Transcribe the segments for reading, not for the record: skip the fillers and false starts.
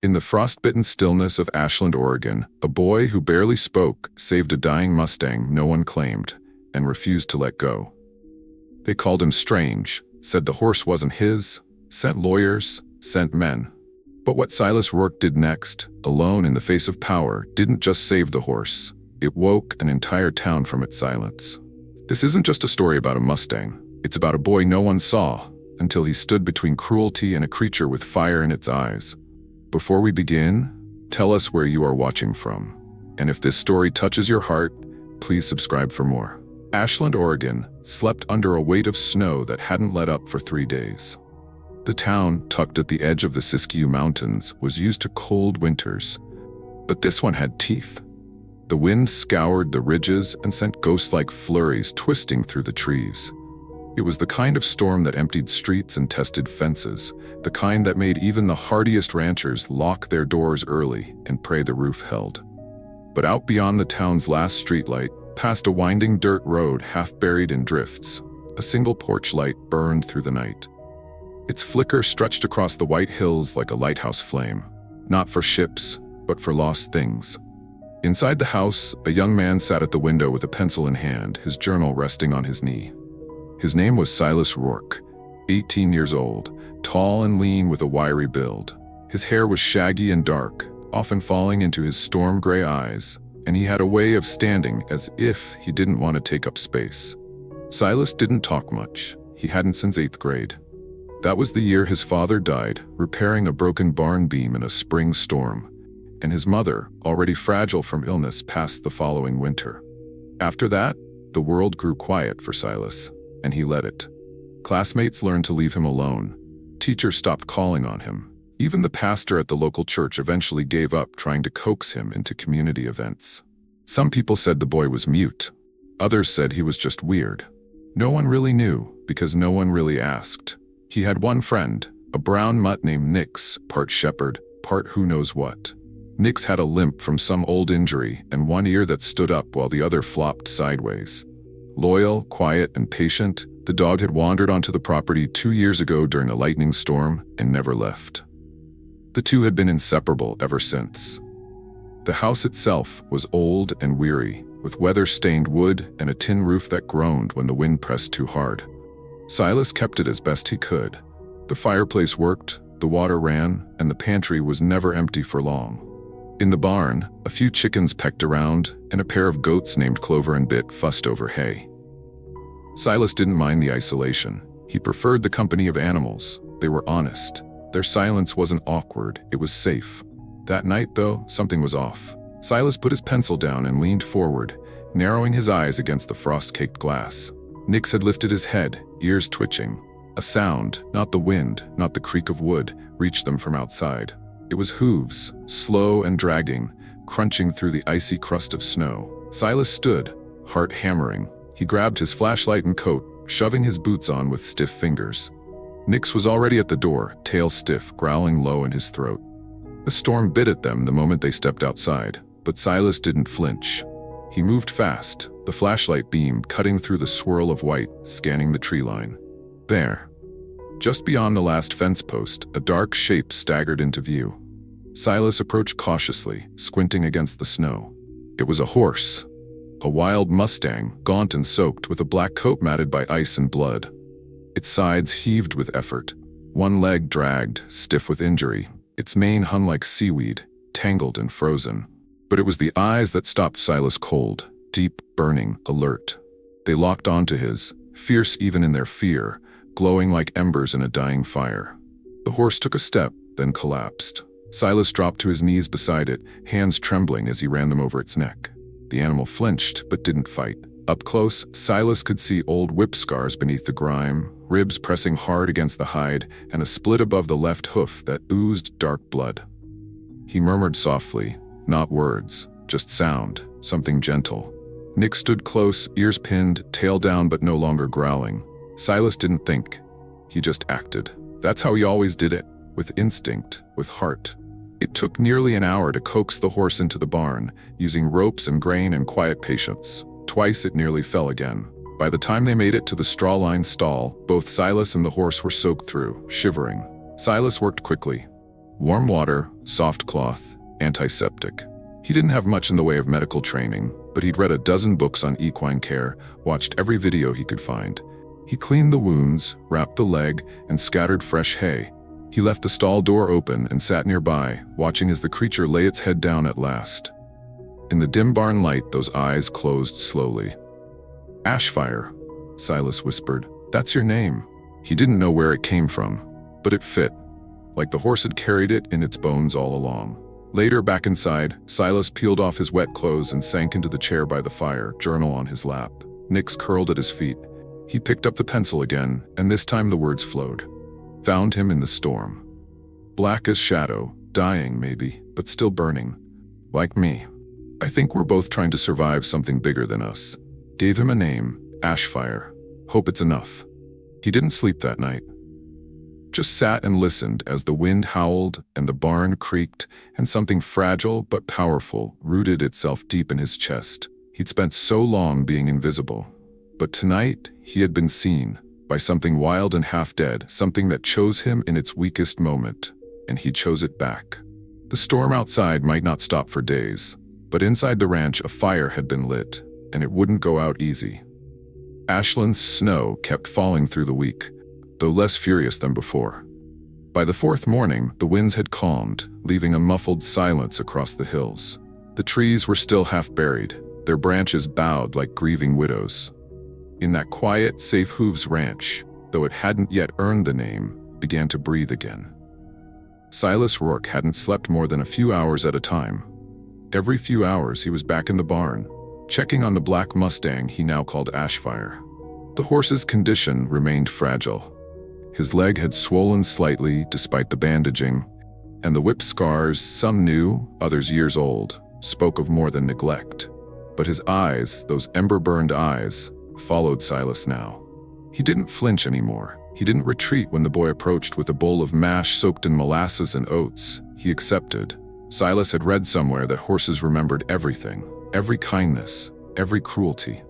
In the frostbitten stillness of Ashland, Oregon, a boy who barely spoke saved a dying Mustang no one claimed and refused to let go. They called him strange, said the horse wasn't his, sent lawyers, sent men. But what Silas Rourke did next, alone in the face of power, didn't just save the horse. It woke an entire town from its silence. This isn't just a story about a Mustang. It's about a boy no one saw until he stood between cruelty and a creature with fire in its eyes. Before we begin, tell us where you are watching from. And if this story touches your heart, please subscribe for more. Ashland, Oregon, slept under a weight of snow that hadn't let up for 3 days. The town, tucked at the edge of the Siskiyou Mountains, was used to cold winters. But this one had teeth. The wind scoured the ridges and sent ghost-like flurries twisting through the trees. It was the kind of storm that emptied streets and tested fences, the kind that made even the hardiest ranchers lock their doors early and pray the roof held. But out beyond the town's last streetlight, past a winding dirt road half buried in drifts, a single porch light burned through the night. Its flicker stretched across the white hills like a lighthouse flame, not for ships, but for lost things. Inside the house, a young man sat at the window with a pencil in hand, his journal resting on his knee. His name was Silas Rourke, 18 years old, tall and lean with a wiry build. His hair was shaggy and dark, often falling into his storm-gray eyes, and he had a way of standing as if he didn't want to take up space. Silas didn't talk much. He hadn't since 8th grade. That was the year his father died, repairing a broken barn beam in a spring storm, and his mother, already fragile from illness, passed the following winter. After that, the world grew quiet for Silas, and he let it. Classmates learned to leave him alone. Teachers stopped calling on him. Even the pastor at the local church eventually gave up trying to coax him into community events. Some people said the boy was mute. Others said he was just weird. No one really knew, because no one really asked. He had one friend, a brown mutt named Nix, part shepherd, part who knows what. Nix had a limp from some old injury and one ear that stood up while the other flopped sideways. Loyal, quiet, and patient, the dog had wandered onto the property 2 years ago during a lightning storm and never left. The two had been inseparable ever since. The house itself was old and weary, with weather-stained wood and a tin roof that groaned when the wind pressed too hard. Silas kept it as best he could. The fireplace worked, the water ran, and the pantry was never empty for long. In the barn, a few chickens pecked around, and a pair of goats named Clover and Bit fussed over hay. Silas didn't mind the isolation. He preferred the company of animals. They were honest. Their silence wasn't awkward, it was safe. That night, though, something was off. Silas put his pencil down and leaned forward, narrowing his eyes against the frost-caked glass. Nix had lifted his head, ears twitching. A sound, not the wind, not the creak of wood, reached them from outside. It was hooves, slow and dragging, crunching through the icy crust of snow. Silas stood, heart hammering. He grabbed his flashlight and coat, shoving his boots on with stiff fingers. Nix was already at the door, tail stiff, growling low in his throat. The storm bit at them the moment they stepped outside, but Silas didn't flinch. He moved fast, the flashlight beam cutting through the swirl of white, scanning the tree line. There, just beyond the last fence post, a dark shape staggered into view. Silas approached cautiously, squinting against the snow. It was a horse. A wild Mustang, gaunt and soaked, with a black coat matted by ice and blood. Its sides heaved with effort. One leg dragged, stiff with injury. Its mane hung like seaweed, tangled and frozen. But it was the eyes that stopped Silas cold, deep, burning, alert. They locked onto his, fierce even in their fear, glowing like embers in a dying fire. The horse took a step, then collapsed. Silas dropped to his knees beside it, hands trembling as he ran them over its neck. The animal flinched, but didn't fight. Up close, Silas could see old whip scars beneath the grime, ribs pressing hard against the hide, and a split above the left hoof that oozed dark blood. He murmured softly, not words, just sound, something gentle. Nick stood close, ears pinned, tail down but no longer growling. Silas didn't think. He just acted. That's how he always did it, with instinct, with heart. It took nearly an hour to coax the horse into the barn, using ropes and grain and quiet patience. Twice it nearly fell again. By the time they made it to the straw-lined stall, both Silas and the horse were soaked through, shivering. Silas worked quickly. Warm water, soft cloth, antiseptic. He didn't have much in the way of medical training, but he'd read a dozen books on equine care, watched every video he could find. He cleaned the wounds, wrapped the leg, and scattered fresh hay. He left the stall door open and sat nearby, watching as the creature lay its head down at last. In the dim barn light, those eyes closed slowly. "Ashfire," Silas whispered. "That's your name." He didn't know where it came from, but it fit, like the horse had carried it in its bones all along. Later, back inside, Silas peeled off his wet clothes and sank into the chair by the fire, journal on his lap. Nix curled at his feet. He picked up the pencil again, and this time the words flowed. "Found him in the storm. Black as shadow, dying maybe, but still burning. Like me. I think we're both trying to survive something bigger than us. Gave him a name, Ashfire. Hope it's enough." He didn't sleep that night. Just sat and listened as the wind howled and the barn creaked, and something fragile but powerful rooted itself deep in his chest. He'd spent so long being invisible, but tonight he had been seen by something wild and half-dead, something that chose him in its weakest moment, and he chose it back. The storm outside might not stop for days, but inside the ranch a fire had been lit, and it wouldn't go out easy. Ashland's snow kept falling through the week, though less furious than before. By the fourth morning, the winds had calmed, leaving a muffled silence across the hills. The trees were still half buried, their branches bowed like grieving widows. In that quiet, safe hooves ranch, though it hadn't yet earned the name, began to breathe again. Silas Rourke hadn't slept more than a few hours at a time. Every few hours he was back in the barn, checking on the black Mustang he now called Ashfire. The horse's condition remained fragile. His leg had swollen slightly despite the bandaging, and the whip scars, some new, others years old, spoke of more than neglect. But his eyes, those ember-burned eyes, followed Silas now. He didn't flinch anymore. He didn't retreat when the boy approached with a bowl of mash soaked in molasses and oats. He accepted. Silas had read somewhere that horses remembered everything, every kindness, every cruelty.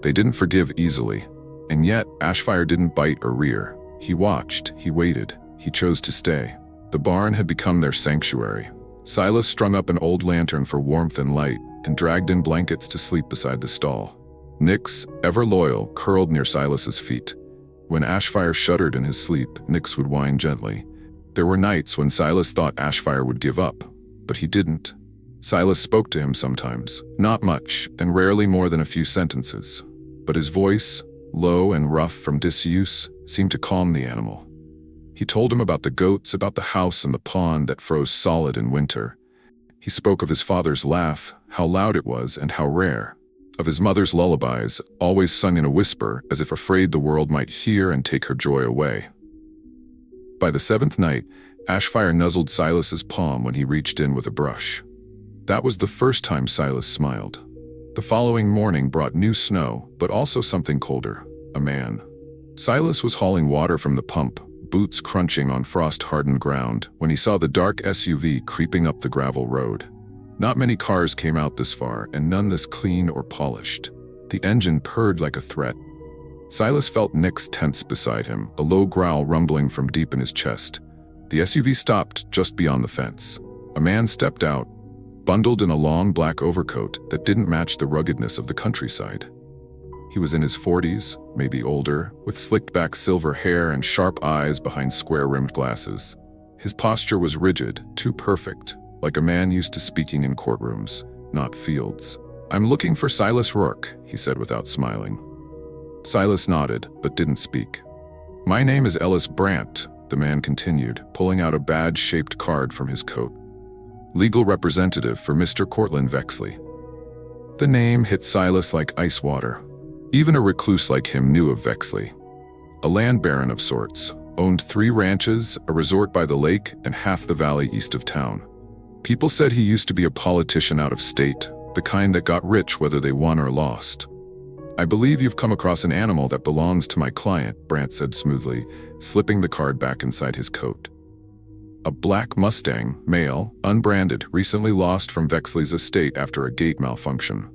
They didn't forgive easily. And yet, Ashfire didn't bite or rear. He watched, he waited, he chose to stay. The barn had become their sanctuary. Silas strung up an old lantern for warmth and light, and dragged in blankets to sleep beside the stall. Nix, ever loyal, curled near Silas's feet. When Ashfire shuddered in his sleep, Nix would whine gently. There were nights when Silas thought Ashfire would give up, but he didn't. Silas spoke to him sometimes, not much, and rarely more than a few sentences. But his voice, low and rough from disuse, seemed to calm the animal. He told him about the goats, about the house and the pond that froze solid in winter. He spoke of his father's laugh, how loud it was and how rare. Of his mother's lullabies, always sung in a whisper, as if afraid the world might hear and take her joy away. By the seventh night, Ashfire nuzzled Silas's palm when he reached in with a brush. That was the first time Silas smiled. The following morning brought new snow, but also something colder, a man. Silas was hauling water from the pump, boots crunching on frost-hardened ground, when he saw the dark SUV creeping up the gravel road. Not many cars came out this far, and none this clean or polished. The engine purred like a threat. Silas felt Nix tense beside him, a low growl rumbling from deep in his chest. The SUV stopped just beyond the fence. A man stepped out, bundled in a long black overcoat that didn't match the ruggedness of the countryside. He was in his 40s, maybe older, with slicked-back silver hair and sharp eyes behind square-rimmed glasses. His posture was rigid, too perfect, like a man used to speaking in courtrooms, not fields. "I'm looking for Silas Rourke," he said without smiling. Silas nodded, but didn't speak. "My name is Ellis Brandt," the man continued, pulling out a badge-shaped card from his coat. "Legal representative for Mr. Cortland Vexley." The name hit Silas like ice water. Even a recluse like him knew of Vexley. A land baron of sorts, owned 3 ranches, a resort by the lake, and half the valley east of town. People said he used to be a politician out of state, the kind that got rich whether they won or lost. "I believe you've come across an animal that belongs to my client," Brandt said smoothly, slipping the card back inside his coat. "A black Mustang, male, unbranded, recently lost from Vexley's estate after a gate malfunction."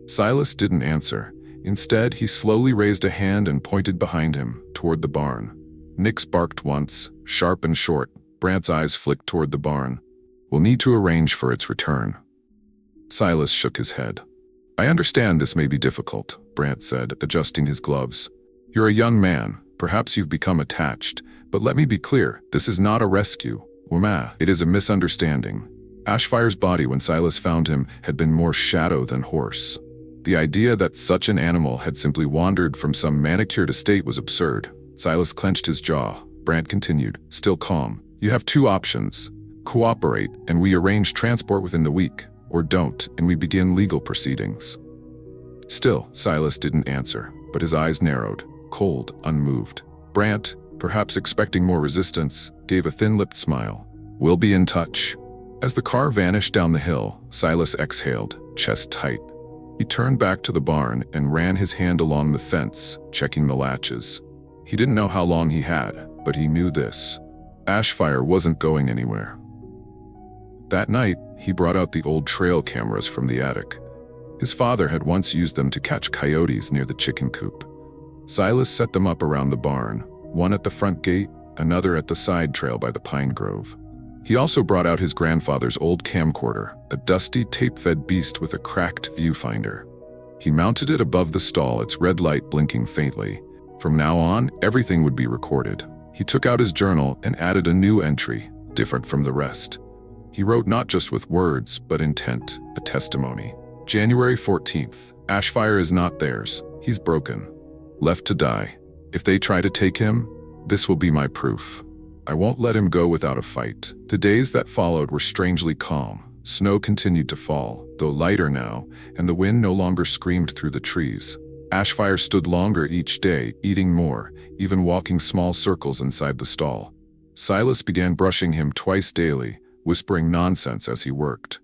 Silas didn't answer. Instead, he slowly raised a hand and pointed behind him, toward the barn. Nix barked once, sharp and short, Brant's eyes flicked toward the barn. "We'll need to arrange for its return." Silas shook his head. "I understand this may be difficult," Brant said, adjusting his gloves. "You're a young man. Perhaps you've become attached. But let me be clear, this is not a rescue. It is a misunderstanding." Ashfire's body, when Silas found him, had been more shadow than horse. The idea that such an animal had simply wandered from some manicured estate was absurd. Silas clenched his jaw. Brant continued, still calm. "You have two options. Cooperate, and we arrange transport within the week, or don't, and we begin legal proceedings." Still, Silas didn't answer, but his eyes narrowed, cold, unmoved. Brant, perhaps expecting more resistance, gave a thin-lipped smile. "We'll be in touch." As the car vanished down the hill, Silas exhaled, chest tight. He turned back to the barn and ran his hand along the fence, checking the latches. He didn't know how long he had, but he knew this. Ashfire wasn't going anywhere. That night, he brought out the old trail cameras from the attic. His father had once used them to catch coyotes near the chicken coop. Silas set them up around the barn, one at the front gate, another at the side trail by the pine grove. He also brought out his grandfather's old camcorder, a dusty, tape-fed beast with a cracked viewfinder. He mounted it above the stall, its red light blinking faintly. From now on, everything would be recorded. He took out his journal and added a new entry, different from the rest. He wrote not just with words, but intent, a testimony. January 14th. Ashfire is not theirs. He's broken. Left to die. If they try to take him, this will be my proof. I won't let him go without a fight. The days that followed were strangely calm. Snow continued to fall, though lighter now, and the wind no longer screamed through the trees. Ashfire stood longer each day, eating more, even walking small circles inside the stall. Silas began brushing him twice daily, whispering nonsense as he worked.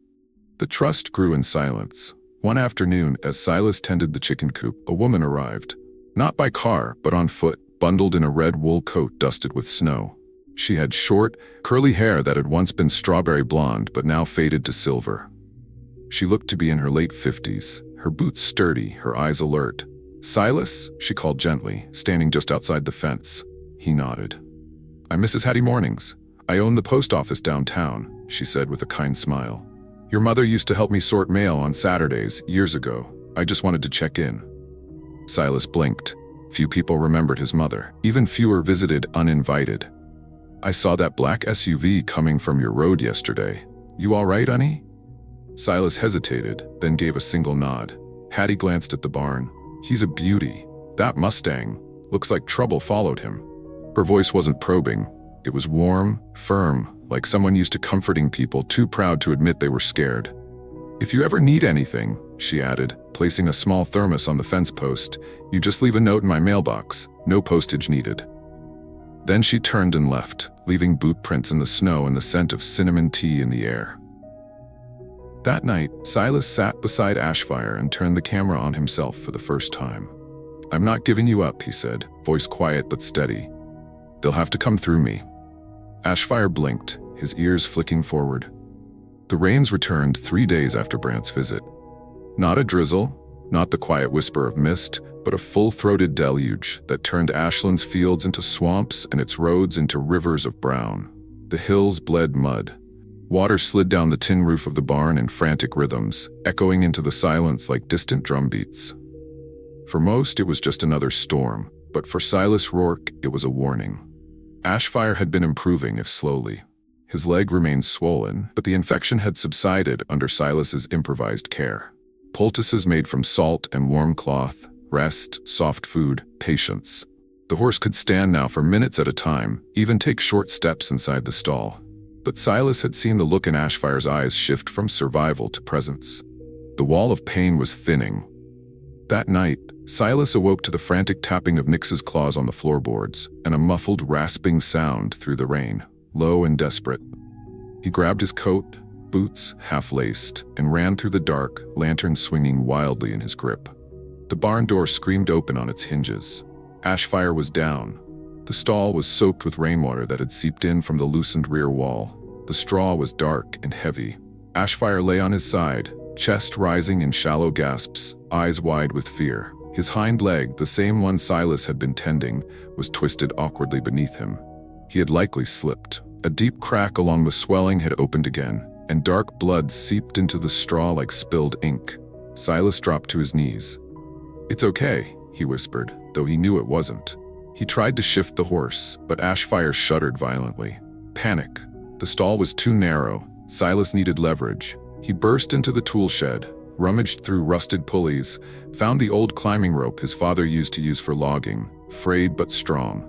The trust grew in silence. One afternoon, as Silas tended the chicken coop, a woman arrived. Not by car, but on foot, bundled in a red wool coat dusted with snow. She had short, curly hair that had once been strawberry blonde but now faded to silver. She looked to be in her late 50s, her boots sturdy, her eyes alert. "Silas?" she called gently, standing just outside the fence. He nodded. "I'm Mrs. Hattie Mornings. I own the post office downtown," she said with a kind smile. "Your mother used to help me sort mail on Saturdays, years ago. I just wanted to check in." Silas blinked. Few people remembered his mother. Even fewer visited uninvited. "I saw that black SUV coming from your road yesterday. You all right, honey?" Silas hesitated, then gave a single nod. Hattie glanced at the barn. "He's a beauty. That Mustang. Looks like trouble followed him." Her voice wasn't probing. It was warm, firm, like someone used to comforting people too proud to admit they were scared. "If you ever need anything," she added, placing a small thermos on the fence post, "you just leave a note in my mailbox. No postage needed." Then she turned and left, leaving boot prints in the snow and the scent of cinnamon tea in the air. That night, Silas sat beside Ashfire and turned the camera on himself for the first time. "I'm not giving you up," he said, voice quiet but steady. "They'll have to come through me." Ashfire blinked, his ears flicking forward. The rains returned 3 days after Brant's visit. Not a drizzle, not the quiet whisper of mist, but a full-throated deluge that turned Ashland's fields into swamps and its roads into rivers of brown. The hills bled mud. Water slid down the tin roof of the barn in frantic rhythms, echoing into the silence like distant drumbeats. For most, it was just another storm, but for Silas Rourke, it was a warning. Ashfire had been improving, if slowly. His leg remained swollen, but the infection had subsided under Silas's improvised care. Poultices made from salt and warm cloth, rest, soft food, patience. The horse could stand now for minutes at a time, even take short steps inside the stall. But Silas had seen the look in Ashfire's eyes shift from survival to presence. The wall of pain was thinning. That night, Silas awoke to the frantic tapping of Nix's claws on the floorboards and a muffled rasping sound through the rain, low and desperate. He grabbed his coat, boots half-laced, and ran through the dark, lantern swinging wildly in his grip. The barn door screamed open on its hinges. Ashfire was down. The stall was soaked with rainwater that had seeped in from the loosened rear wall. The straw was dark and heavy. Ashfire lay on his side, chest rising in shallow gasps, eyes wide with fear. His hind leg, the same one Silas had been tending, was twisted awkwardly beneath him. He had likely slipped. A deep crack along the swelling had opened again, and dark blood seeped into the straw like spilled ink. Silas dropped to his knees. "It's okay," he whispered, though he knew it wasn't. He tried to shift the horse, but Ashfire shuddered violently. Panic. The stall was too narrow. Silas needed leverage. He burst into the tool shed, rummaged through rusted pulleys, found the old climbing rope his father used to use for logging, frayed but strong.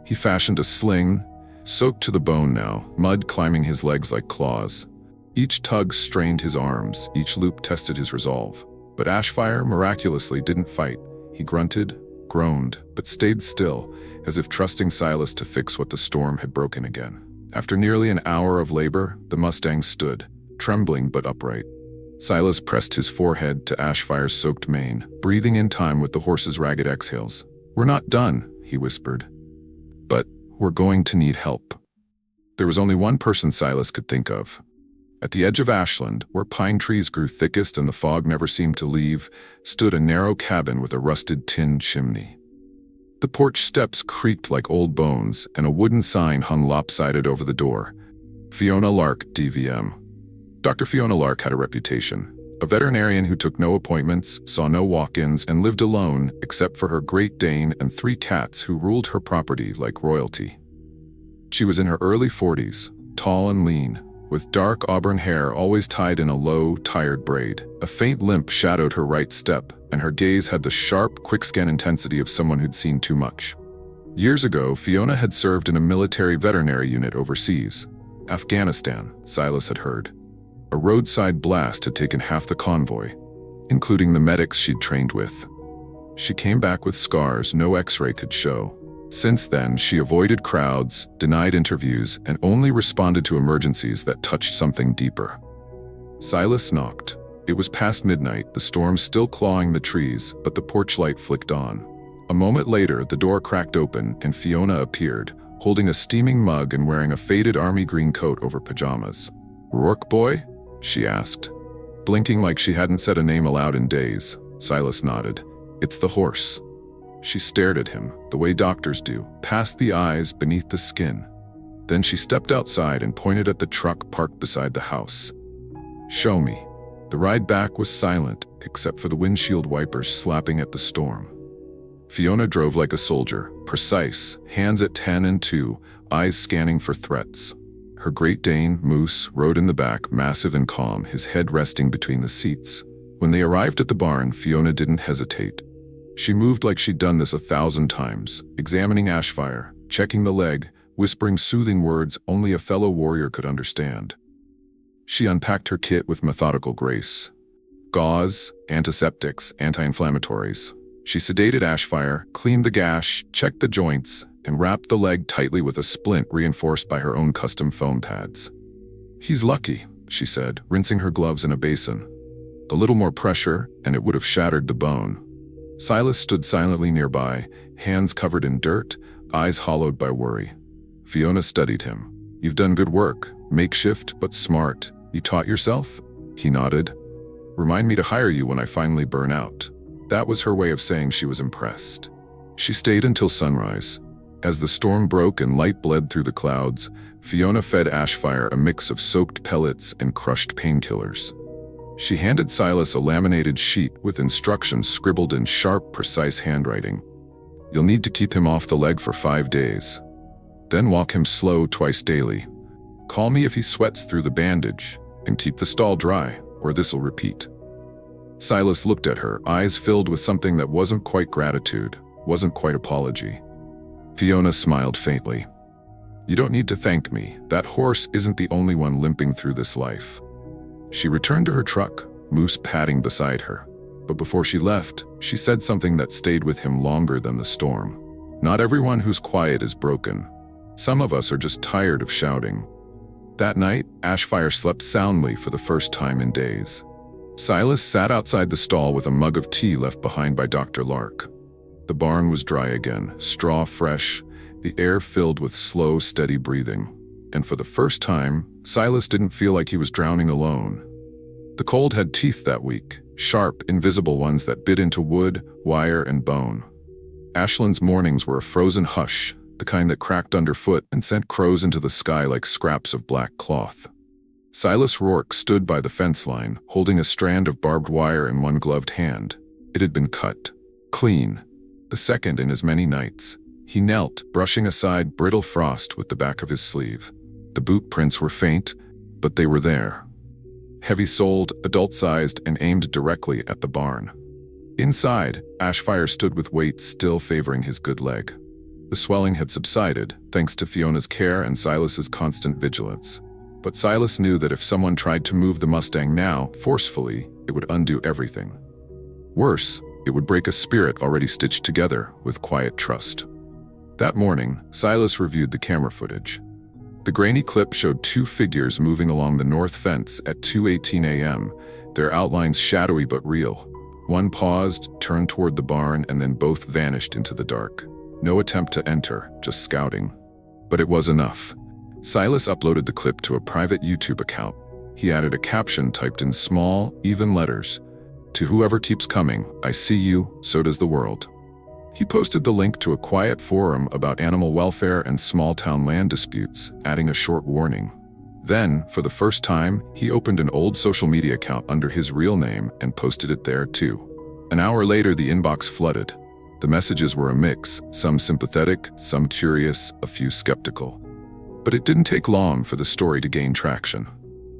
He fashioned a sling, soaked to the bone now, mud climbing his legs like claws. Each tug strained his arms, each loop tested his resolve. But Ashfire miraculously didn't fight. He grunted, groaned, but stayed still, as if trusting Silas to fix what the storm had broken again. After nearly an hour of labor, the Mustang stood, trembling but upright. Silas pressed his forehead to Ashfire's soaked mane, breathing in time with the horse's ragged exhales. "We're not done," he whispered. "But we're going to need help." There was only one person Silas could think of. At the edge of Ashland, where pine trees grew thickest and the fog never seemed to leave, stood a narrow cabin with a rusted tin chimney. The porch steps creaked like old bones, and a wooden sign hung lopsided over the door. Fiona Lark, DVM. Dr. Fiona Lark had a reputation. A veterinarian who took no appointments, saw no walk-ins, and lived alone except for her Great Dane and 3 cats who ruled her property like royalty. She was in her early 40s, tall and lean, with dark auburn hair always tied in a low, tired braid. A faint limp shadowed her right step, and her gaze had the sharp, quick-scan intensity of someone who'd seen too much. Years ago, Fiona had served in a military veterinary unit overseas. Afghanistan, Silas had heard. A roadside blast had taken half the convoy, including the medics she'd trained with. She came back with scars no X-ray could show. Since then, she avoided crowds, denied interviews, and only responded to emergencies that touched something deeper. Silas knocked. It was past midnight, the storm still clawing the trees, but the porch light flicked on. A moment later, the door cracked open and Fiona appeared, holding a steaming mug and wearing a faded army green coat over pajamas. "Rourke boy?" she asked. Blinking like she hadn't said a name aloud in days, Silas nodded. "It's the horse." She stared at him, the way doctors do, past the eyes, beneath the skin. Then she stepped outside and pointed at the truck parked beside the house. "Show me." The ride back was silent, except for the windshield wipers slapping at the storm. Fiona drove like a soldier, precise, hands at 10 and 2, eyes scanning for threats. Her Great Dane, Moose, rode in the back, massive and calm, his head resting between the seats. When they arrived at the barn, Fiona didn't hesitate. She moved like she'd done this 1,000 times, examining Ashfire, checking the leg, whispering soothing words only a fellow warrior could understand. She unpacked her kit with methodical grace. Gauze, antiseptics, anti-inflammatories. She sedated Ashfire, cleaned the gash, checked the joints, and wrapped the leg tightly with a splint reinforced by her own custom foam pads. "He's lucky," she said, rinsing her gloves in a basin. A little more pressure, and it would have shattered the bone. Silas stood silently nearby, hands covered in dirt, eyes hollowed by worry. Fiona studied him. "You've done good work, makeshift but smart. You taught yourself?" He nodded. "Remind me to hire you when I finally burn out." That was her way of saying she was impressed. She stayed until sunrise. As the storm broke and light bled through the clouds, Fiona fed Ashfire a mix of soaked pellets and crushed painkillers. She handed Silas a laminated sheet with instructions scribbled in sharp, precise handwriting. "You'll need to keep him off the leg for 5 days. Then walk him slow twice daily. Call me if he sweats through the bandage, and keep the stall dry, or this'll repeat." Silas looked at her, eyes filled with something that wasn't quite gratitude, wasn't quite apology. Fiona smiled faintly. "You don't need to thank me. That horse isn't the only one limping through this life." She returned to her truck, Moose padding beside her. But before she left, she said something that stayed with him longer than the storm. "Not everyone who's quiet is broken. Some of us are just tired of shouting." That night, Ashfire slept soundly for the first time in days. Silas sat outside the stall with a mug of tea left behind by Dr. Lark. The barn was dry again, straw fresh, the air filled with slow, steady breathing. And for the first time, Silas didn't feel like he was drowning alone. The cold had teeth that week, sharp, invisible ones that bit into wood, wire, and bone. Ashland's mornings were a frozen hush, the kind that cracked underfoot and sent crows into the sky like scraps of black cloth. Silas Rourke stood by the fence line, holding a strand of barbed wire in one gloved hand. It had been cut. Clean. The second in as many nights. He knelt, brushing aside brittle frost with the back of his sleeve. The boot prints were faint, but they were there. Heavy-soled, adult-sized, and aimed directly at the barn. Inside, Ashfire stood with weight still favoring his good leg. The swelling had subsided, thanks to Fiona's care and Silas's constant vigilance. But Silas knew that if someone tried to move the Mustang now, forcefully, it would undo everything. Worse, it would break a spirit already stitched together with quiet trust. That morning, Silas reviewed the camera footage. The grainy clip showed two figures moving along the north fence at 2:18 a.m., their outlines shadowy but real. One paused, turned toward the barn, and then both vanished into the dark. No attempt to enter, just scouting. But it was enough. Silas uploaded the clip to a private YouTube account. He added a caption typed in small, even letters. "To whoever keeps coming, I see you, so does the world." He posted the link to a quiet forum about animal welfare and small-town land disputes, adding a short warning. Then, for the first time, he opened an old social media account under his real name and posted it there too. An hour later, the inbox flooded. The messages were a mix, some sympathetic, some curious, a few skeptical. But it didn't take long for the story to gain traction.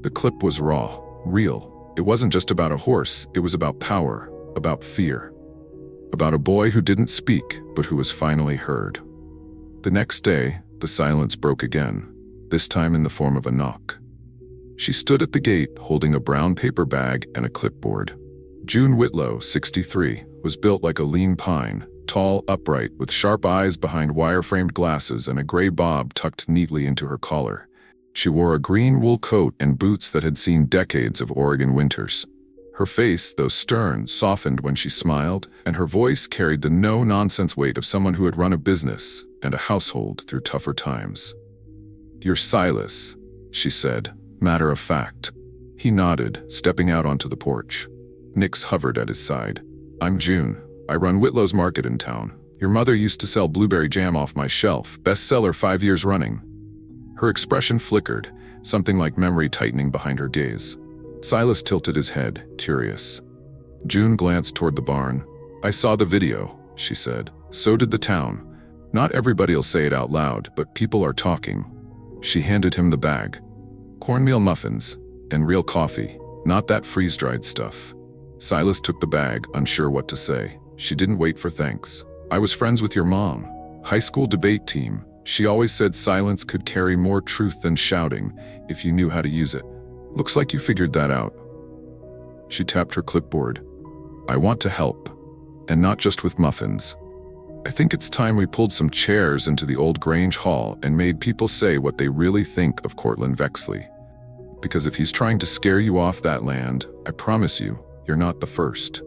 The clip was raw, real. It wasn't just about a horse, it was about power, about fear. About a boy who didn't speak, but who was finally heard. The next day, the silence broke again, this time in the form of a knock. She stood at the gate, holding a brown paper bag and a clipboard. June Whitlow, 63, was built like a lean pine, tall, upright, with sharp eyes behind wire-framed glasses and a gray bob tucked neatly into her collar. She wore a green wool coat and boots that had seen decades of Oregon winters. Her face, though stern, softened when she smiled, and her voice carried the no-nonsense weight of someone who had run a business and a household through tougher times. "You're Silas," she said, matter of fact. He nodded, stepping out onto the porch. Nix hovered at his side. "I'm June. I run Whitlow's Market in town. Your mother used to sell blueberry jam off my shelf, bestseller 5 years running." Her expression flickered, something like memory tightening behind her gaze. Silas tilted his head, curious. June glanced toward the barn. "I saw the video," she said. "So did the town. Not everybody'll say it out loud, but people are talking." She handed him the bag. "Cornmeal muffins, and real coffee, not that freeze-dried stuff." Silas took the bag, unsure what to say. She didn't wait for thanks. "I was friends with your mom. High school debate team. She always said silence could carry more truth than shouting, if you knew how to use it. Looks like you figured that out." She tapped her clipboard. "I want to help. And not just with muffins. I think it's time we pulled some chairs into the old Grange Hall and made people say what they really think of Cortland Vexley. Because if he's trying to scare you off that land, I promise you, you're not the first."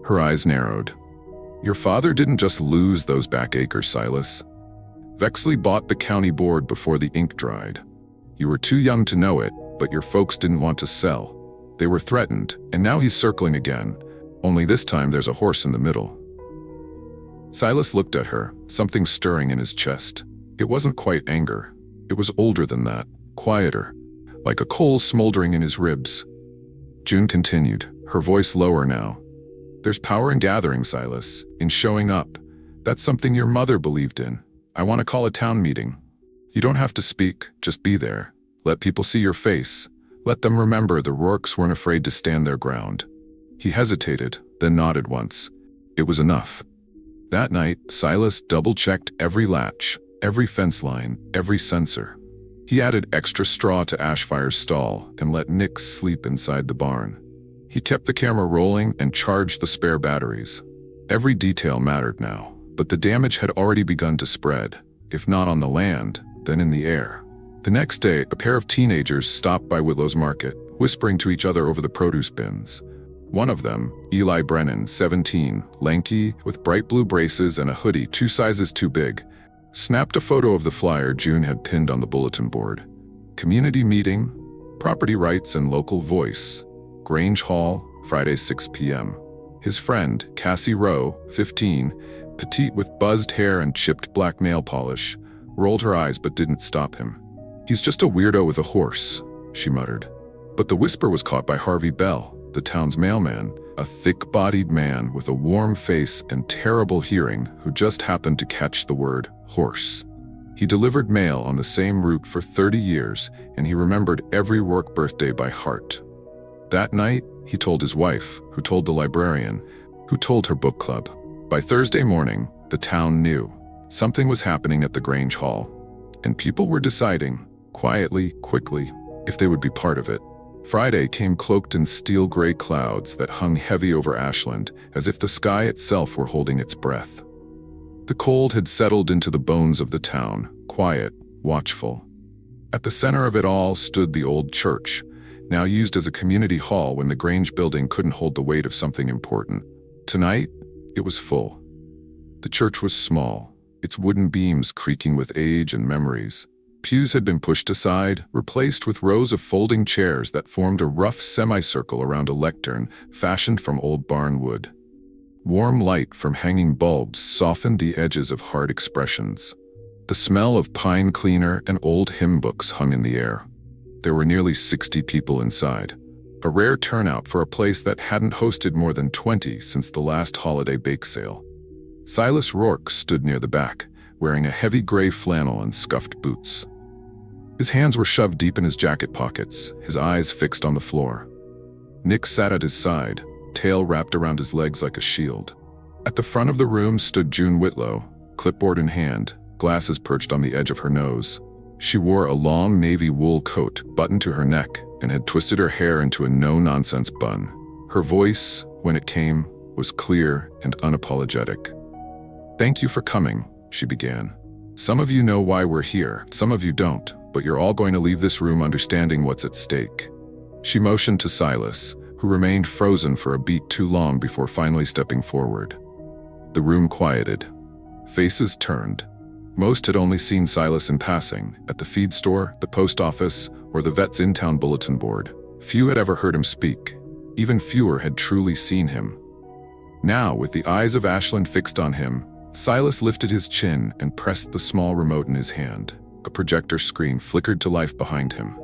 Her eyes narrowed. "Your father didn't just lose those back acres, Silas. Vexley bought the county board before the ink dried. You were too young to know it, but your folks didn't want to sell. They were threatened, and now he's circling again, only this time there's a horse in the middle." Silas looked at her, something stirring in his chest. It wasn't quite anger. It was older than that, quieter, like a coal smoldering in his ribs. June continued, her voice lower now. "There's power in gathering, Silas, in showing up. That's something your mother believed in. I want to call a town meeting. You don't have to speak, just be there. Let people see your face. Let them remember the Rourkes weren't afraid to stand their ground." He hesitated, then nodded once. It was enough. That night, Silas double-checked every latch, every fence line, every sensor. He added extra straw to Ashfire's stall and let Nix sleep inside the barn. He kept the camera rolling and charged the spare batteries. Every detail mattered now, but the damage had already begun to spread, if not on the land, then in the air. The next day, a pair of teenagers stopped by Whitlow's Market, whispering to each other over the produce bins. One of them, Eli Brennan, 17, lanky, with bright blue braces and a hoodie 2 sizes too big, snapped a photo of the flyer June had pinned on the bulletin board. Community meeting, property rights and local voice. Grange Hall, Friday 6 p.m. His friend, Cassie Rowe, 15, petite with buzzed hair and chipped black nail polish, rolled her eyes but didn't stop him. "He's just a weirdo with a horse," she muttered. But the whisper was caught by Harvey Bell, the town's mailman, a thick-bodied man with a warm face and terrible hearing who just happened to catch the word horse. He delivered mail on the same route for 30 years, and he remembered every work birthday by heart. That night, he told his wife, who told the librarian, who told her book club. By Thursday morning, the town knew. Something was happening at the Grange Hall, and people were deciding, quietly, quickly, if they would be part of it. Friday came cloaked in steel-gray clouds that hung heavy over Ashland, as if the sky itself were holding its breath. The cold had settled into the bones of the town, quiet, watchful. At the center of it all stood the old church, now used as a community hall when the Grange building couldn't hold the weight of something important. Tonight, it was full. The church was small, its wooden beams creaking with age and memories. Pews had been pushed aside, replaced with rows of folding chairs that formed a rough semicircle around a lectern fashioned from old barn wood. Warm light from hanging bulbs softened the edges of hard expressions. The smell of pine cleaner and old hymn books hung in the air. There were nearly 60 people inside, a rare turnout for a place that hadn't hosted more than 20 since the last holiday bake sale. Silas Rourke stood near the back, wearing a heavy gray flannel and scuffed boots. His hands were shoved deep in his jacket pockets, his eyes fixed on the floor. Nick sat at his side, tail wrapped around his legs like a shield. At the front of the room stood June Whitlow, clipboard in hand, glasses perched on the edge of her nose. She wore a long navy wool coat buttoned to her neck and had twisted her hair into a no-nonsense bun. Her voice, when it came, was clear and unapologetic. "Thank you for coming," she began. "Some of you know why we're here, some of you don't, but you're all going to leave this room understanding what's at stake." She motioned to Silas, who remained frozen for a beat too long before finally stepping forward. The room quieted. Faces turned. Most had only seen Silas in passing, at the feed store, the post office, or the vet's in-town bulletin board. Few had ever heard him speak. Even fewer had truly seen him. Now, with the eyes of Ashland fixed on him, Silas lifted his chin and pressed the small remote in his hand. A projector screen flickered to life behind him.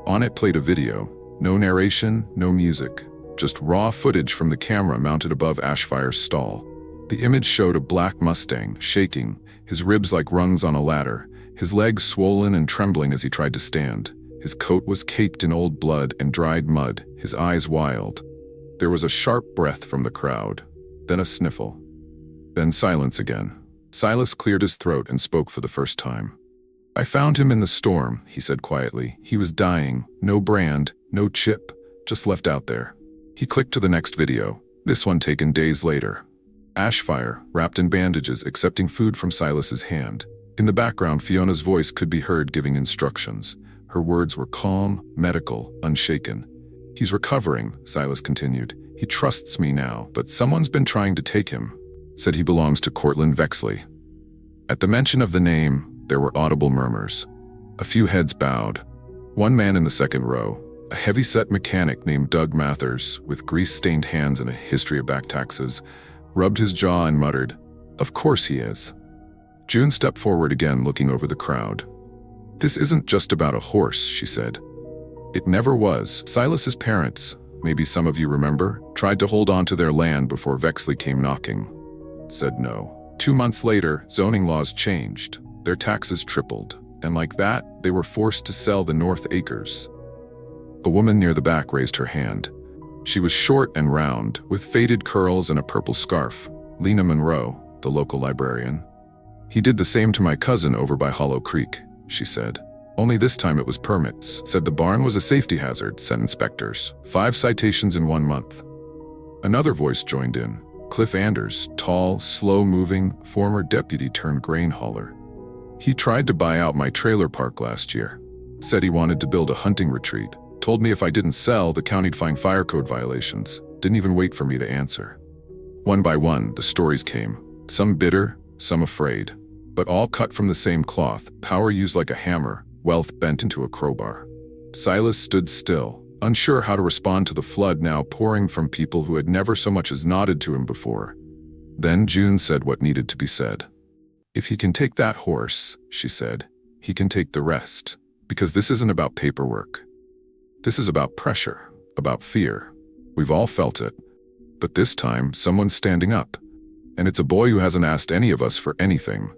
On it played a video. No narration, no music. Just raw footage from the camera mounted above Ashfire's stall. The image showed a black Mustang, shaking, his ribs like rungs on a ladder, his legs swollen and trembling as he tried to stand. His coat was caked in old blood and dried mud, his eyes wild. There was a sharp breath from the crowd, then a sniffle. Then silence again. Silas cleared his throat and spoke for the first time. "I found him in the storm," he said quietly. "He was dying, no brand, no chip, just left out there." He clicked to the next video, this one taken days later. Ashfire, wrapped in bandages, accepting food from Silas's hand. In the background, Fiona's voice could be heard giving instructions. Her words were calm, medical, unshaken. "He's recovering," Silas continued. "He trusts me now, but someone's been trying to take him. Said he belongs to Cortland Vexley." At the mention of the name, there were audible murmurs. A few heads bowed. One man in the second row, a heavy-set mechanic named Doug Mathers, with grease-stained hands and a history of back taxes, rubbed his jaw and muttered, "Of course he is." June stepped forward again, looking over the crowd. "This isn't just about a horse," she said. "It never was. Silas's parents, maybe some of you remember, tried to hold on to their land before Vexley came knocking. Said no. 2 months later, zoning laws changed. Their taxes tripled, and like that, they were forced to sell the North Acres." A woman near the back raised her hand. She was short and round, with faded curls and a purple scarf. Lena Monroe, the local librarian. "He did the same to my cousin over by Hollow Creek," she said. "Only this time it was permits. Said the barn was a safety hazard, sent inspectors. 5 citations in 1 month. Another voice joined in. Cliff Anders, tall, slow-moving, former deputy turned grain hauler. "He tried to buy out my trailer park last year. Said he wanted to build a hunting retreat. Told me if I didn't sell, the county'd find fire code violations. Didn't even wait for me to answer." One by one, the stories came. Some bitter, some afraid. But all cut from the same cloth, power used like a hammer, wealth bent into a crowbar. Silas stood still, unsure how to respond to the flood now pouring from people who had never so much as nodded to him before. Then June said what needed to be said. "If he can take that horse," she said, "he can take the rest. Because this isn't about paperwork. This is about pressure, about fear. We've all felt it. But this time, someone's standing up. And it's a boy who hasn't asked any of us for anything."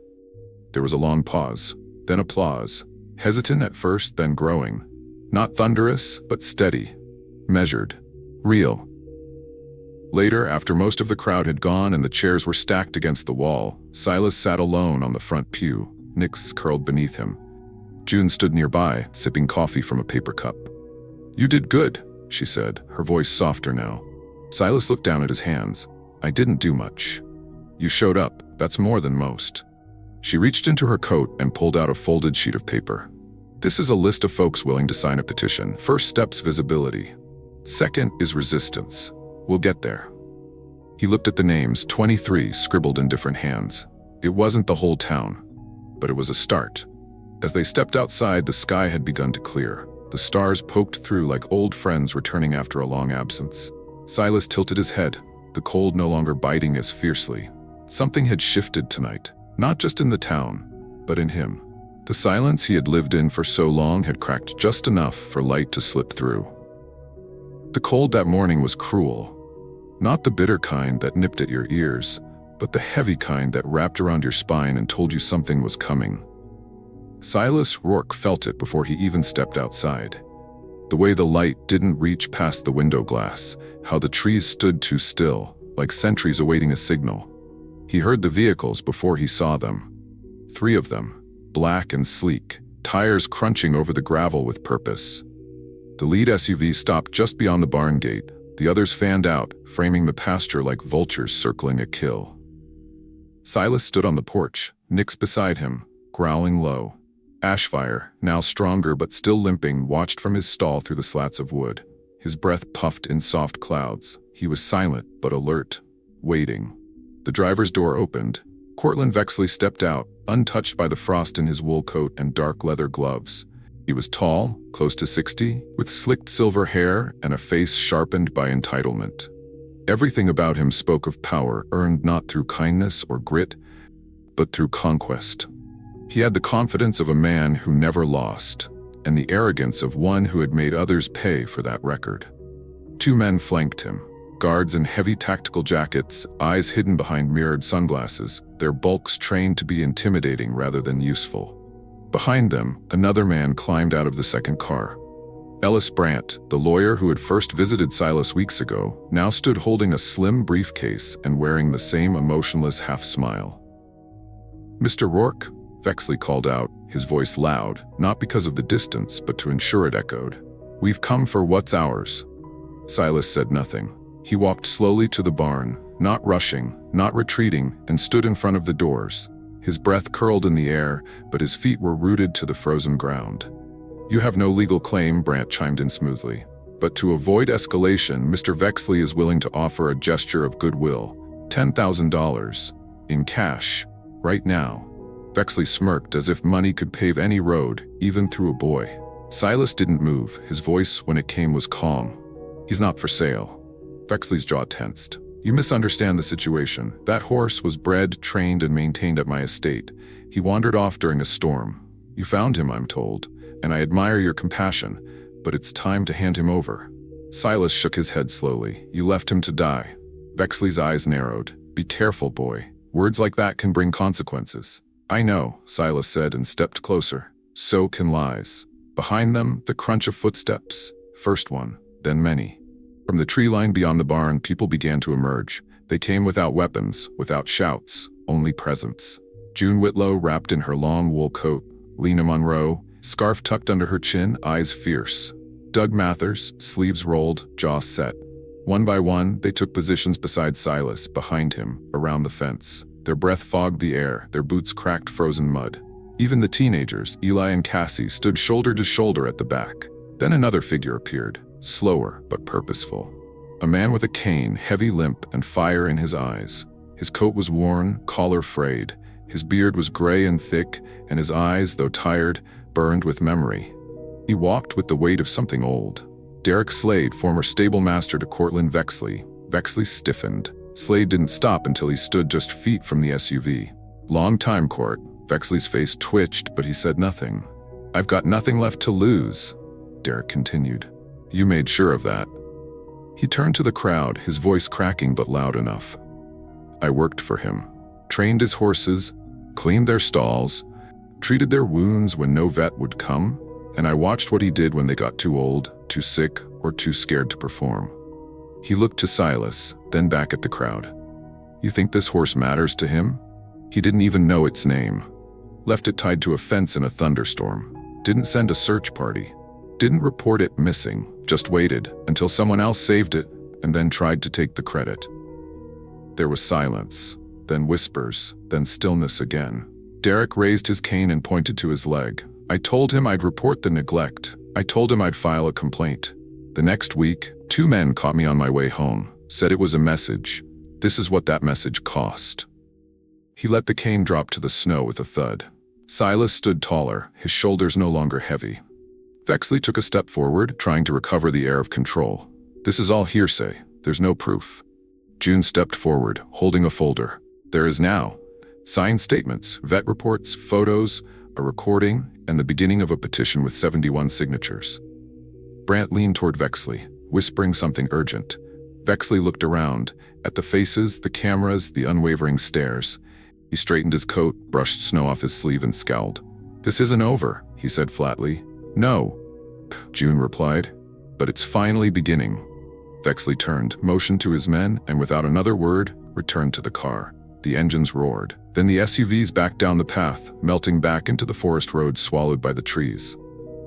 There was a long pause, then applause. Hesitant at first, then growing. Not thunderous, but steady. Measured. Real. Later, after most of the crowd had gone and the chairs were stacked against the wall, Silas sat alone on the front pew, Nick's curled beneath him. June stood nearby, sipping coffee from a paper cup. "You did good," she said, her voice softer now. Silas looked down at his hands. "I didn't do much. You showed up, that's more than most." She reached into her coat and pulled out a folded sheet of paper. "This is a list of folks willing to sign a petition. First step's visibility. Second is resistance. We'll get there." He looked at the names, 23 scribbled in different hands. It wasn't the whole town, but it was a start. As they stepped outside, the sky had begun to clear. The stars poked through like old friends returning after a long absence. Silas tilted his head, the cold no longer biting as fiercely. Something had shifted tonight, not just in the town, but in him. The silence he had lived in for so long had cracked just enough for light to slip through. The cold that morning was cruel. Not the bitter kind that nipped at your ears, but the heavy kind that wrapped around your spine and told you something was coming. Silas Rourke felt it before he even stepped outside. The way the light didn't reach past the window glass, how the trees stood too still, like sentries awaiting a signal. He heard the vehicles before he saw them. 3 of them, black and sleek, tires crunching over the gravel with purpose. The lead SUV stopped just beyond the barn gate. The others fanned out, framing the pasture like vultures circling a kill. Silas stood on the porch, Nix beside him, growling low. Ashfire, now stronger but still limping, watched from his stall through the slats of wood. His breath puffed in soft clouds. He was silent but alert, waiting. The driver's door opened. Cortland Vexley stepped out, untouched by the frost in his wool coat and dark leather gloves. He was tall, close to 60, with slicked silver hair and a face sharpened by entitlement. Everything about him spoke of power earned not through kindness or grit, but through conquest. He had the confidence of a man who never lost, and the arrogance of one who had made others pay for that record. 2 men flanked him, guards in heavy tactical jackets, eyes hidden behind mirrored sunglasses, their bulks trained to be intimidating rather than useful. Behind them, another man climbed out of the second car. Ellis Brandt, the lawyer who had first visited Silas weeks ago, now stood holding a slim briefcase and wearing the same emotionless half-smile. "Mr. Rourke?" Vexley called out, his voice loud, not because of the distance, but to ensure it echoed. "We've come for what's ours." Silas said nothing. He walked slowly to the barn, not rushing, not retreating, and stood in front of the doors. His breath curled in the air, but his feet were rooted to the frozen ground. "You have no legal claim," Brandt chimed in smoothly. "But to avoid escalation, Mr. Vexley is willing to offer a gesture of goodwill. $10,000. In cash. Right now." Vexley smirked as if money could pave any road, even through a boy. Silas didn't move. His voice, when it came, was calm. "He's not for sale." Vexley's jaw tensed. "You misunderstand the situation. That horse was bred, trained, and maintained at my estate. He wandered off during a storm. You found him, I'm told, and I admire your compassion, but it's time to hand him over." Silas shook his head slowly. "You left him to die." Vexley's eyes narrowed. "Be careful, boy. Words like that can bring consequences." "I know," Silas said and stepped closer. "So can lies." Behind them, the crunch of footsteps. First one, then many. From the tree line beyond the barn, people began to emerge. They came without weapons, without shouts, only presence. June Whitlow, wrapped in her long wool coat. Lena Monroe, scarf tucked under her chin, eyes fierce. Doug Mathers, sleeves rolled, jaw set. One by one, they took positions beside Silas, behind him, around the fence. Their breath fogged the air, their boots cracked frozen mud. Even the teenagers, Eli and Cassie, stood shoulder to shoulder at the back. Then another figure appeared, slower but purposeful. A man with a cane, heavy limp, and fire in his eyes. His coat was worn, collar frayed. His beard was gray and thick, and his eyes, though tired, burned with memory. He walked with the weight of something old. Derek Slade, former stable master to Cortland Vexley. Vexley stiffened. Slade didn't stop until he stood just feet from the SUV. "Long time, Court." Vexley's face twitched, but he said nothing. "I've got nothing left to lose," Derek continued. "You made sure of that." He turned to the crowd, his voice cracking but loud enough. "I worked for him, trained his horses, cleaned their stalls, treated their wounds when no vet would come, and I watched what he did when they got too old, too sick, or too scared to perform." He looked to Silas, then back at the crowd. "You think this horse matters to him? He didn't even know its name. Left it tied to a fence in a thunderstorm. Didn't send a search party. Didn't report it missing, just waited until someone else saved it and then tried to take the credit." There was silence, then whispers, then stillness again. Derek raised his cane and pointed to his leg. "I told him I'd report the neglect. I told him I'd file a complaint. The next week, 2 men caught me on my way home, said it was a message. This is what that message cost." He let the cane drop to the snow with a thud. Silas stood taller, his shoulders no longer heavy. Vexley took a step forward, trying to recover the air of control. "This is all hearsay. There's no proof." June stepped forward, holding a folder. "There is now. Signed statements, vet reports, photos, a recording, and the beginning of a petition with 71 signatures." Brant leaned toward Vexley, whispering something urgent. Vexley looked around, at the faces, the cameras, the unwavering stares. He straightened his coat, brushed snow off his sleeve, and scowled. "This isn't over," he said flatly. "No," June replied, "but it's finally beginning." Vexley turned, motioned to his men, and without another word, returned to the car. The engines roared. Then the SUVs backed down the path, melting back into the forest road swallowed by the trees.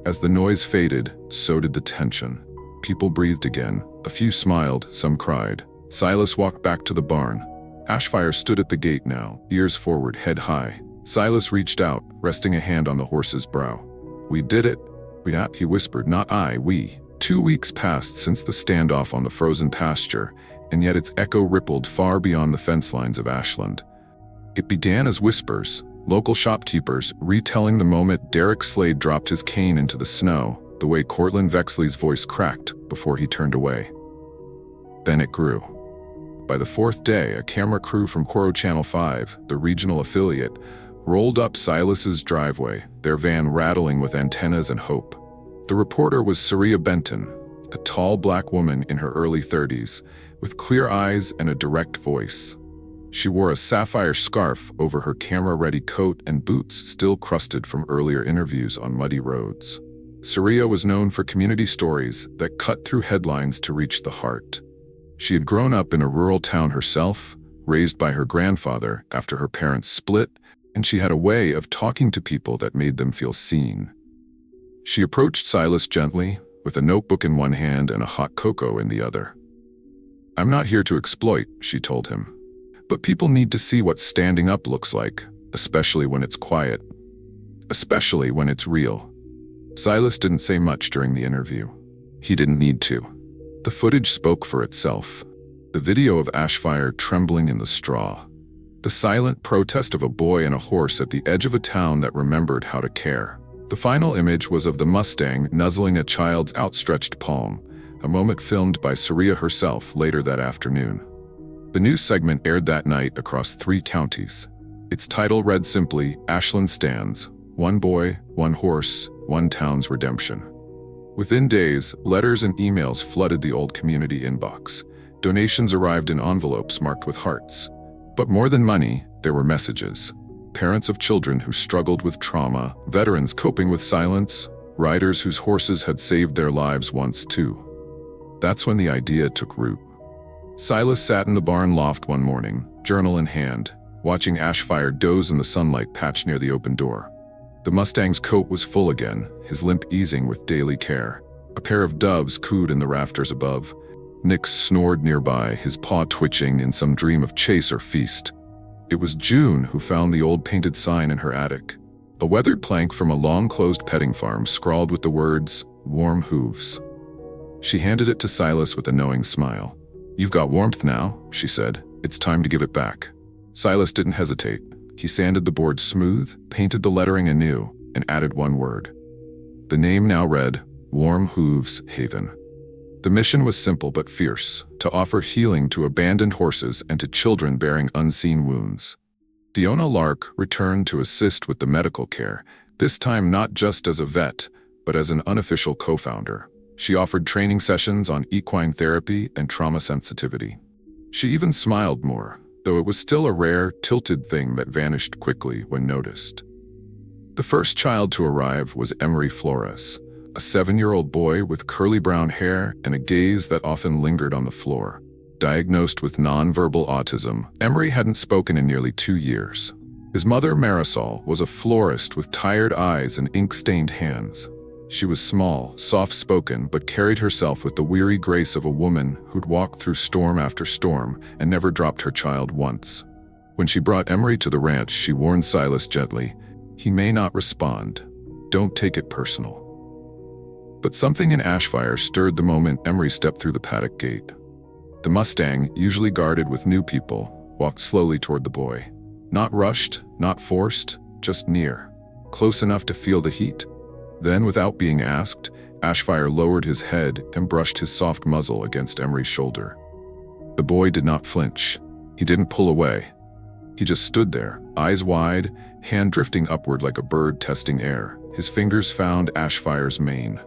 As the noise faded, so did the tension. People breathed again. A few smiled, some cried. Silas walked back to the barn. Ashfire stood at the gate now, ears forward, head high. Silas reached out, resting a hand on the horse's brow. "We did it." "Yeah," he whispered, "not I, we." 2 weeks passed since the standoff on the frozen pasture, and yet its echo rippled far beyond the fence lines of Ashland. It began as whispers, local shopkeepers retelling the moment Derek Slade dropped his cane into the snow, the way Cortland Vexley's voice cracked before he turned away. Then it grew. By the 4th day, a camera crew from Coro Channel 5, the regional affiliate, rolled up Silas's driveway, their van rattling with antennas and hope. The reporter was Saria Benton, a tall black woman in her early 30s, with clear eyes and a direct voice. She wore a sapphire scarf over her camera-ready coat and boots still crusted from earlier interviews on muddy roads. Saria was known for community stories that cut through headlines to reach the heart. She had grown up in a rural town herself, raised by her grandfather after her parents split, and she had a way of talking to people that made them feel seen. She approached Silas gently, with a notebook in one hand and a hot cocoa in the other. "I'm not here to exploit," she told him. "But people need to see what standing up looks like, especially when it's quiet. Especially when it's real." Silas didn't say much during the interview. He didn't need to. The footage spoke for itself. The video of Ashfire trembling in the straw. The silent protest of a boy and a horse at the edge of a town that remembered how to care. The final image was of the Mustang nuzzling a child's outstretched palm, a moment filmed by Saria herself later that afternoon. The news segment aired that night across 3 counties. Its title read simply, "Ashland Stands, One Boy, One Horse, One Town's Redemption." Within days, letters and emails flooded the old community inbox. Donations arrived in envelopes marked with hearts. But more than money, there were messages. Parents of children who struggled with trauma, veterans coping with silence, riders whose horses had saved their lives once too. That's when the idea took root. Silas sat in the barn loft one morning, journal in hand, watching Ashfire doze in the sunlight patch near the open door. The Mustang's coat was full again, his limp easing with daily care. A pair of doves cooed in the rafters above. Nix snored nearby, his paw twitching in some dream of chase or feast. It was June who found the old painted sign in her attic. A weathered plank from a long-closed petting farm scrawled with the words, "Warm Hooves." She handed it to Silas with a knowing smile. "You've got warmth now," she said. "It's time to give it back." Silas didn't hesitate. He sanded the board smooth, painted the lettering anew, and added one word. The name now read, Warm Hooves Haven. The mission was simple but fierce, to offer healing to abandoned horses and to children bearing unseen wounds. Fiona Lark returned to assist with the medical care, this time not just as a vet, but as an unofficial co-founder. She offered training sessions on equine therapy and trauma sensitivity. She even smiled more, though it was still a rare, tilted thing that vanished quickly when noticed. The first child to arrive was Emery Flores, a 7-year-old boy with curly brown hair and a gaze that often lingered on the floor. Diagnosed with nonverbal autism, Emery hadn't spoken in nearly 2 years. His mother, Marisol, was a florist with tired eyes and ink-stained hands. She was small, soft-spoken, but carried herself with the weary grace of a woman who'd walked through storm after storm and never dropped her child once. When she brought Emery to the ranch, she warned Silas gently, "He may not respond. Don't take it personal." But something in Ashfire stirred the moment Emery stepped through the paddock gate. The Mustang, usually guarded with new people, walked slowly toward the boy. Not rushed, not forced, just near. Close enough to feel the heat. Then, without being asked, Ashfire lowered his head and brushed his soft muzzle against Emery's shoulder. The boy did not flinch. He didn't pull away. He just stood there, eyes wide, hand drifting upward like a bird testing air. His fingers found Ashfire's mane.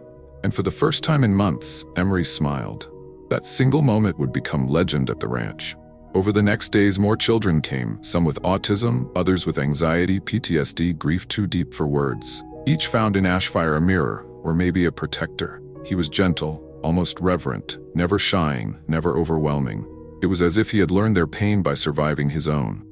And for the first time in months, Emery smiled. That single moment would become legend at the ranch. Over the next days, more children came, some with autism, others with anxiety, PTSD, grief too deep for words. Each found in Ashfire a mirror, or maybe a protector. He was gentle, almost reverent, never shying, never overwhelming. It was as if he had learned their pain by surviving his own.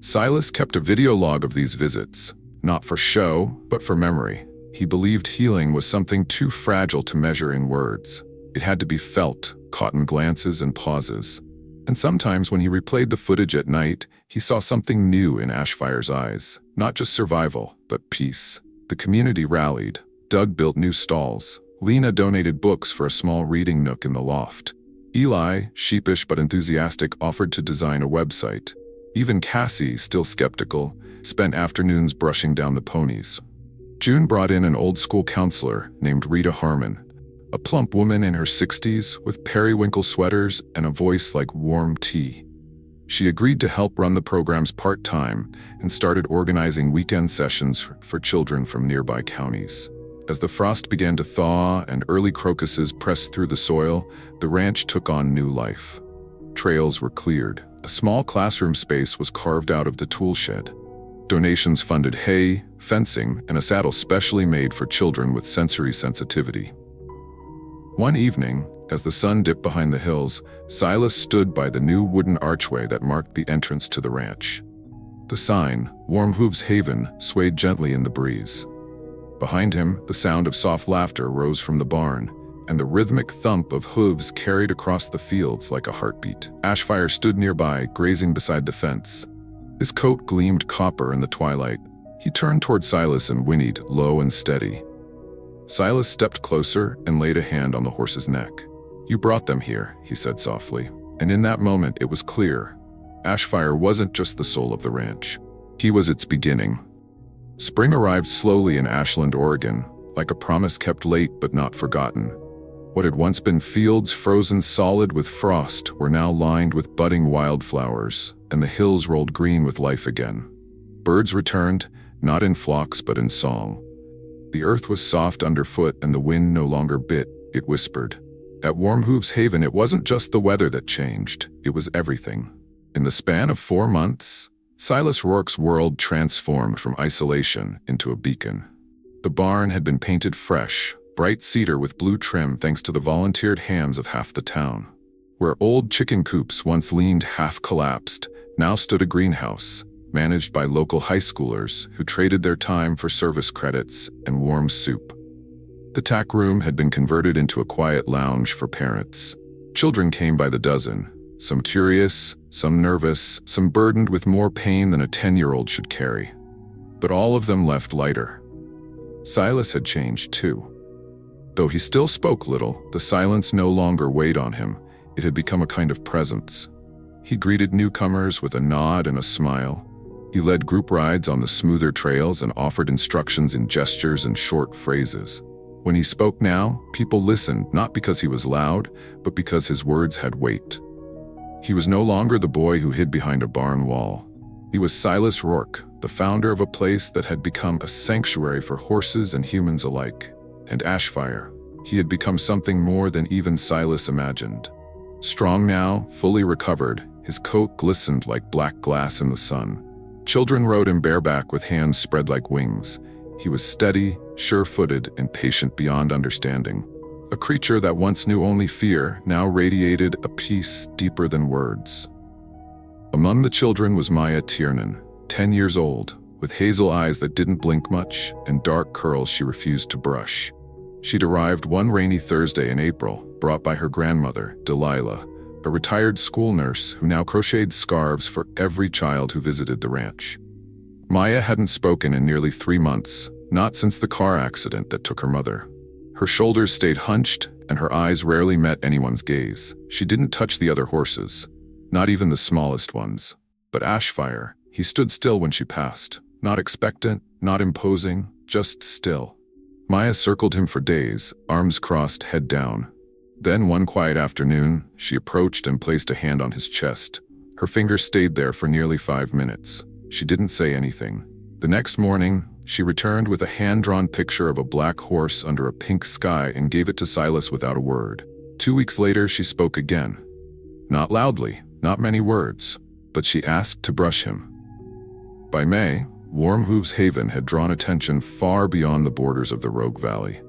Silas kept a video log of these visits, not for show, but for memory. He believed healing was something too fragile to measure in words. It had to be felt, caught in glances and pauses. And sometimes when he replayed the footage at night, he saw something new in Ashfire's eyes. Not just survival, but peace. The community rallied. Doug built new stalls. Lena donated books for a small reading nook in the loft. Eli, sheepish but enthusiastic, offered to design a website. Even Cassie, still skeptical, spent afternoons brushing down the ponies. June brought in an old-school counselor named Rita Harmon, a plump woman in her 60s with periwinkle sweaters and a voice like warm tea. She agreed to help run the programs part-time and started organizing weekend sessions for children from nearby counties. As the frost began to thaw and early crocuses pressed through the soil, the ranch took on new life. Trails were cleared. A small classroom space was carved out of the tool shed. Donations funded hay, fencing, and a saddle specially made for children with sensory sensitivity. One evening, as the sun dipped behind the hills, Silas stood by the new wooden archway that marked the entrance to the ranch. The sign, Warm Hooves Haven, swayed gently in the breeze. Behind him, the sound of soft laughter rose from the barn, and the rhythmic thump of hooves carried across the fields like a heartbeat. Ashfire stood nearby, grazing beside the fence. His coat gleamed copper in the twilight. He turned toward Silas and whinnied, low and steady. Silas stepped closer and laid a hand on the horse's neck. "You brought them here," he said softly. And in that moment, it was clear. Ashfire wasn't just the soul of the ranch. He was its beginning. Spring arrived slowly in Ashland, Oregon, like a promise kept late but not forgotten. What had once been fields frozen solid with frost were now lined with budding wildflowers, and the hills rolled green with life again. Birds returned, not in flocks but in song. The earth was soft underfoot and the wind no longer bit, it whispered. At Warm Hooves Haven, it wasn't just the weather that changed, it was everything. In the span of 4 months, Silas Rourke's world transformed from isolation into a beacon. The barn had been painted fresh, bright cedar with blue trim thanks to the volunteered hands of half the town. Where old chicken coops once leaned half-collapsed, now stood a greenhouse, managed by local high schoolers who traded their time for service credits and warm soup. The tack room had been converted into a quiet lounge for parents. Children came by the dozen, some curious, some nervous, some burdened with more pain than a 10-year-old should carry. But all of them left lighter. Silas had changed too. Though he still spoke little, the silence no longer weighed on him. It had become a kind of presence. He greeted newcomers with a nod and a smile. He led group rides on the smoother trails and offered instructions in gestures and short phrases. When he spoke now, people listened not because he was loud, but because his words had weight. He was no longer the boy who hid behind a barn wall. He was Silas Rourke, the founder of a place that had become a sanctuary for horses and humans alike. And Ashfire, he had become something more than even Silas imagined. Strong now, fully recovered, his coat glistened like black glass in the sun. Children rode him bareback with hands spread like wings. He was steady, sure-footed, and patient beyond understanding. A creature that once knew only fear now radiated a peace deeper than words. Among the children was Maya Tiernan, 10 years old, with hazel eyes that didn't blink much and dark curls she refused to brush. She'd arrived one rainy Thursday in April, brought by her grandmother, Delilah, a retired school nurse who now crocheted scarves for every child who visited the ranch. Maya hadn't spoken in nearly 3 months, not since the car accident that took her mother. Her shoulders stayed hunched, and her eyes rarely met anyone's gaze. She didn't touch the other horses, not even the smallest ones. But Ashfire, he stood still when she passed, not expectant, not imposing, just still. Maya circled him for days, arms crossed, head down. Then one quiet afternoon, she approached and placed a hand on his chest. Her fingers stayed there for nearly 5 minutes. She didn't say anything. The next morning, she returned with a hand-drawn picture of a black horse under a pink sky and gave it to Silas without a word. 2 weeks later, she spoke again. Not loudly, not many words, but she asked to brush him. By May, Warm Hooves Haven had drawn attention far beyond the borders of the Rogue Valley.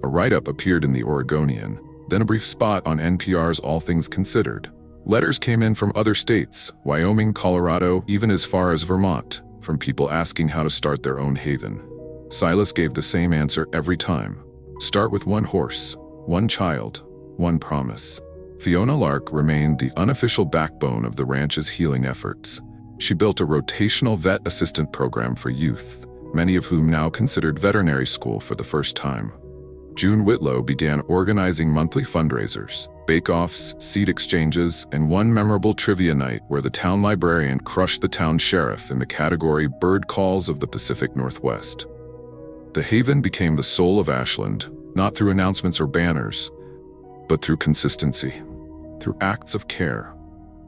A write-up appeared in the Oregonian, then a brief spot on NPR's All Things Considered. Letters came in from other states, Wyoming, Colorado, even as far as Vermont, from people asking how to start their own haven. Silas gave the same answer every time. Start with one horse, one child, one promise. Fiona Lark remained the unofficial backbone of the ranch's healing efforts. She built a rotational vet assistant program for youth, many of whom now considered veterinary school for the first time. June Whitlow began organizing monthly fundraisers, bake-offs, seed exchanges, and one memorable trivia night where the town librarian crushed the town sheriff in the category Bird Calls of the Pacific Northwest. The Haven became the soul of Ashland, not through announcements or banners, but through consistency, through acts of care.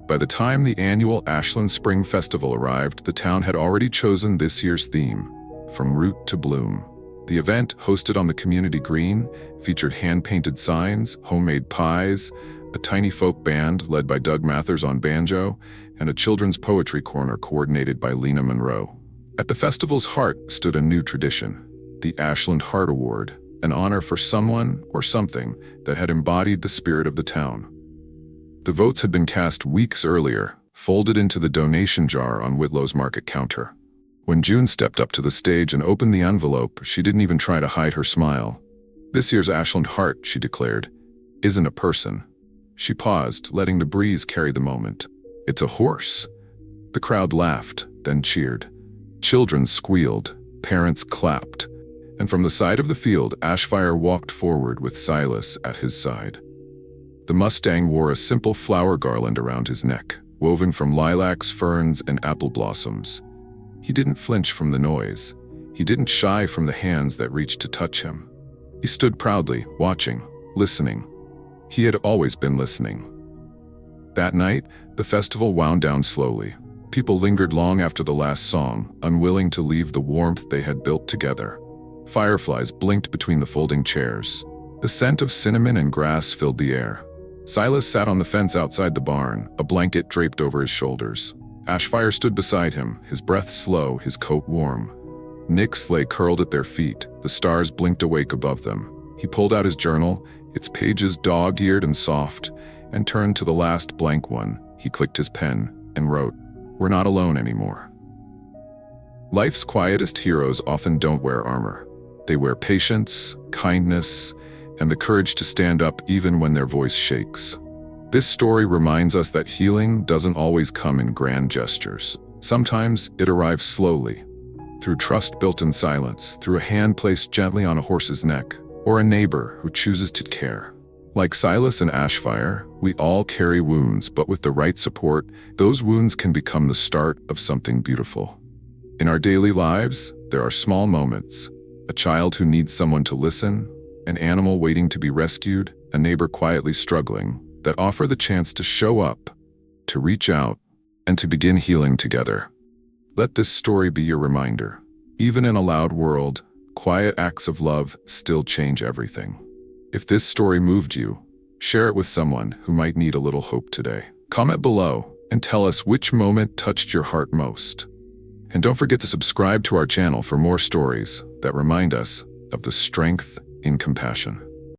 By the time the annual Ashland Spring Festival arrived, the town had already chosen this year's theme, From Root to Bloom. The event, hosted on the community green, featured hand-painted signs, homemade pies, a tiny folk band led by Doug Mathers on banjo, and a children's poetry corner coordinated by Lena Monroe. At the festival's heart stood a new tradition, the Ashland Heart Award, an honor for someone or something that had embodied the spirit of the town. The votes had been cast weeks earlier, folded into the donation jar on Whitlow's market counter. When June stepped up to the stage and opened the envelope, she didn't even try to hide her smile. This year's Ashland Heart, she declared, isn't a person. She paused, letting the breeze carry the moment. It's a horse. The crowd laughed, then cheered. Children squealed, parents clapped, and from the side of the field, Ashfire walked forward with Silas at his side. The Mustang wore a simple flower garland around his neck, woven from lilacs, ferns, and apple blossoms. He didn't flinch from the noise. He didn't shy from the hands that reached to touch him. He stood proudly, watching, listening. He had always been listening. That night, the festival wound down slowly. People lingered long after the last song, unwilling to leave the warmth they had built together. Fireflies blinked between the folding chairs. The scent of cinnamon and grass filled the air. Silas sat on the fence outside the barn, a blanket draped over his shoulders. Ashfire stood beside him, his breath slow, his coat warm. Nix lay curled at their feet, the stars blinked awake above them. He pulled out his journal, its pages dog-eared and soft, and turned to the last blank one. He clicked his pen and wrote, "We're not alone anymore." Life's quietest heroes often don't wear armor. They wear patience, kindness, and the courage to stand up even when their voice shakes. This story reminds us that healing doesn't always come in grand gestures. Sometimes it arrives slowly, through trust built in silence, through a hand placed gently on a horse's neck, or a neighbor who chooses to care. Like Silas and Ashfire, we all carry wounds, but with the right support, those wounds can become the start of something beautiful. In our daily lives, there are small moments, A child who needs someone to listen, an animal waiting to be rescued, a neighbor quietly struggling, that offer the chance to show up, to reach out, and to begin healing together. Let this story be your reminder. Even in a loud world, quiet acts of love still change everything. If this story moved you, share it with someone who might need a little hope today. Comment below and tell us which moment touched your heart most. And don't forget to subscribe to our channel for more stories that remind us of the strength in compassion.